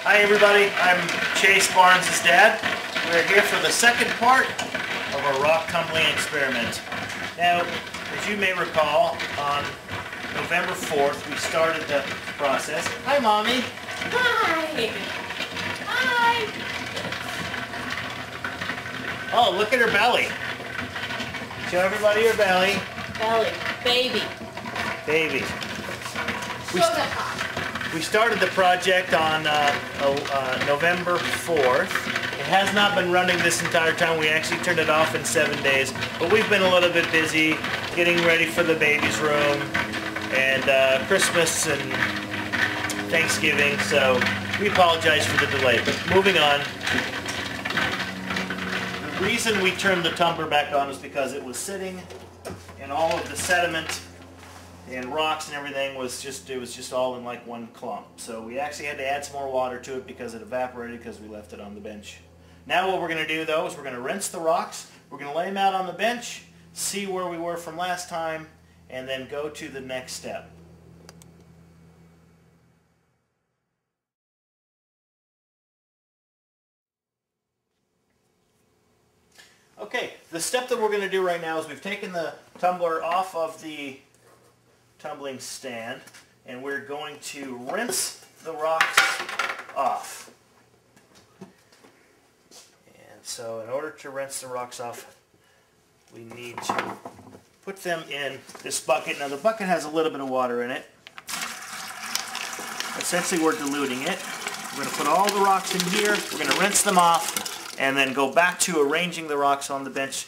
Hi everybody, I'm Chase Barnes' dad. We're here for the second part of our rock tumbling experiment. Now, as you may recall, on November 4th we started the process. Hi Mommy! Hi! Hi! Oh, look at her belly. Show everybody her belly. Belly. Baby. Baby. We started the project on November 4th. It has not been running this entire time. We actually turned it off in 7 days. But we've been a little bit busy getting ready for the baby's room and Christmas and Thanksgiving. So we apologize for the delay. But moving on. The reason we turned the tumbler back on was because it was sitting and all of the sediment and rocks and everything was just all in like one clump. So we actually had to add some more water to it because it evaporated because we left it on the bench. Now what we're going to do though is we're going to rinse the rocks, we're going to lay them out on the bench, see where we were from last time, and then go to the next step. Okay, the step that we're going to do right now is we've taken the tumbler off of the tumbling stand and we're going to rinse the rocks off. And so in order to rinse the rocks off, we need to put them in this bucket. Now the bucket has a little bit of water in it. Essentially we're diluting it. We're going to put all the rocks in here, we're going to rinse them off, and then go back to arranging the rocks on the bench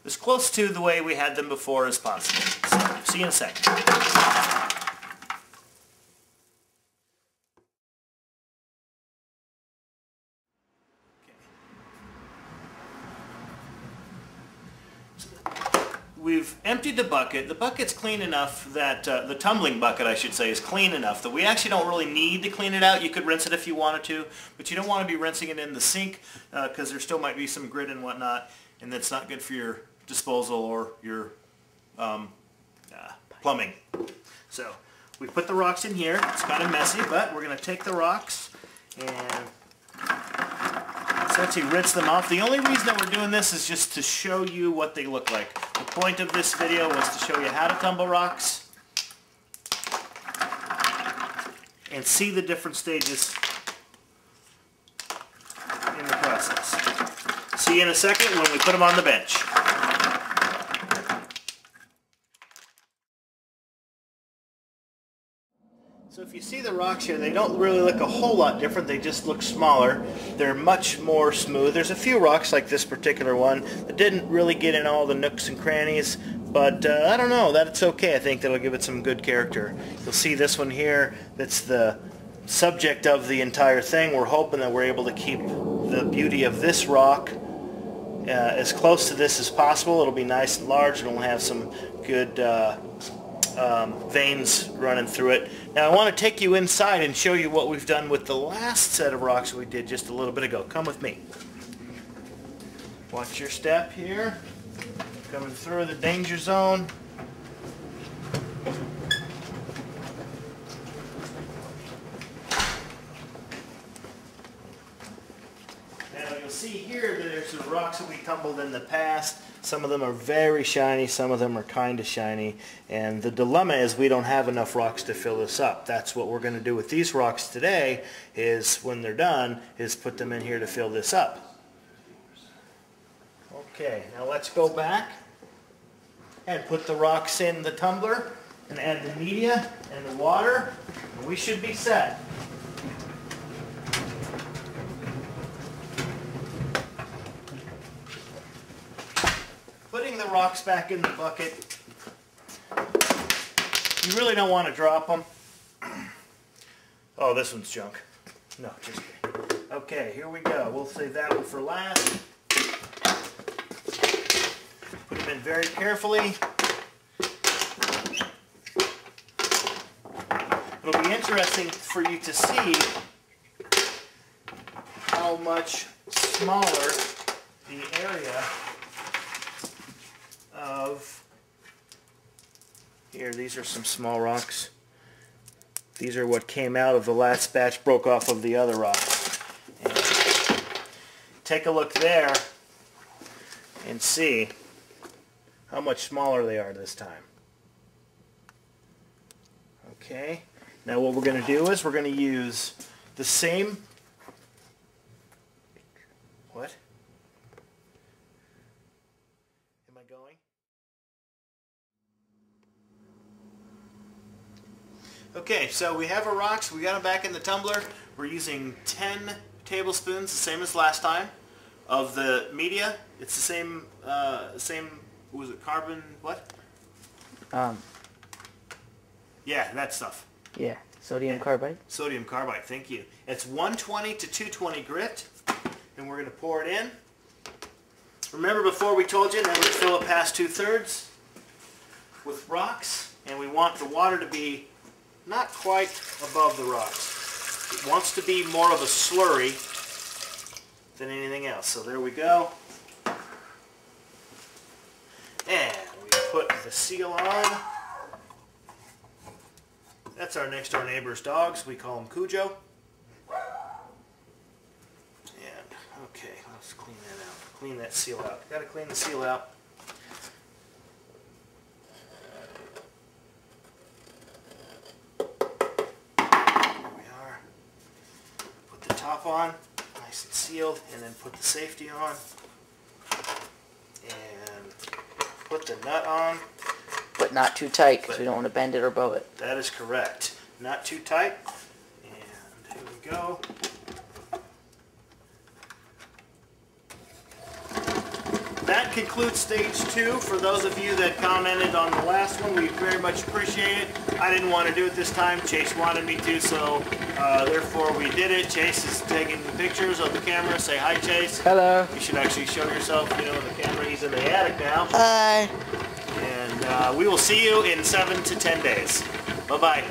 as close to the way we had them before as possible. So, see you in a second. We've emptied the bucket. The bucket's clean enough that, the tumbling bucket I should say, is clean enough that we actually don't really need to clean it out. You could rinse it if you wanted to, but you don't want to be rinsing it in the sink because there still might be some grit and whatnot, and that's not good for your disposal or your plumbing. So we put the rocks in here. It's kind of messy, but we're going to take the rocks and essentially rinse them off. The only reason that we're doing this is just to show you what they look like. The point of this video was to show you how to tumble rocks and see the different stages in the process. See you in a second when we put them on the bench. So if you see the rocks here, they don't really look a whole lot different. They just look smaller. They're much more smooth. There's a few rocks like this particular one that didn't really get in all the nooks and crannies, but I don't know. That's okay. I think that'll give it some good character. You'll see this one here. That's the subject of the entire thing. We're hoping that we're able to keep the beauty of this rock as close to this as possible. It'll be nice and large, and it'll have some good veins running through it. Now I want to take you inside and show you what we've done with the last set of rocks we did just a little bit ago. Come with me. Watch your step here. Coming through the danger zone. Now you'll see here that there's some rocks that we tumbled in the past. Some of them are very shiny, some of them are kind of shiny, and the dilemma is we don't have enough rocks to fill this up. That's what we're going to do with these rocks today, is when they're done, is put them in here to fill this up. Okay, now let's go back and put the rocks in the tumbler and add the media and the water, and we should be set. Putting the rocks back in the bucket, you really don't want to drop them. Oh, this one's junk. No, just kidding. Okay, here we go. We'll save that one for last. Put them in very carefully. It'll be interesting for you to see how much smaller the area of, here, these are some small rocks. These are what came out of the last batch, broke off of the other rocks. And take a look there and see how much smaller they are this time. Okay, now what we're going to do is we're going to use the same... What? Am I going? Okay, so we have our rocks. We got them back in the tumbler. We're using 10 tablespoons, the same as last time, of the media. It's the same, what was it, carbon, what? Yeah, that stuff. Yeah, sodium carbide. Sodium carbide, thank you. It's 120 to 220 grit, and we're going to pour it in. Remember before we told you that we'd fill it past 2/3 with rocks, and we want the water to be not quite above the rocks. It wants to be more of a slurry than anything else. So there we go. And we put the seal on. That's our next door neighbor's dogs. We call them Cujo. And, okay, let's clean that out. Clean that seal out. Got to clean the seal out. There we are. Put the top on, nice and sealed, and then put the safety on. And put the nut on. But not too tight, because we don't want to bend it or bow it. That is correct. Not too tight. And here we go. That concludes stage 2. For those of you that commented on the last one, we very much appreciate it. I didn't want to do it this time. Chase wanted me to, so therefore we did it. Chase is taking pictures of the camera. Say hi, Chase. Hello. You should actually show yourself, you know, in the camera. He's in the attic now. Hi. And we will see you in 7 to 10 days. Bye-bye.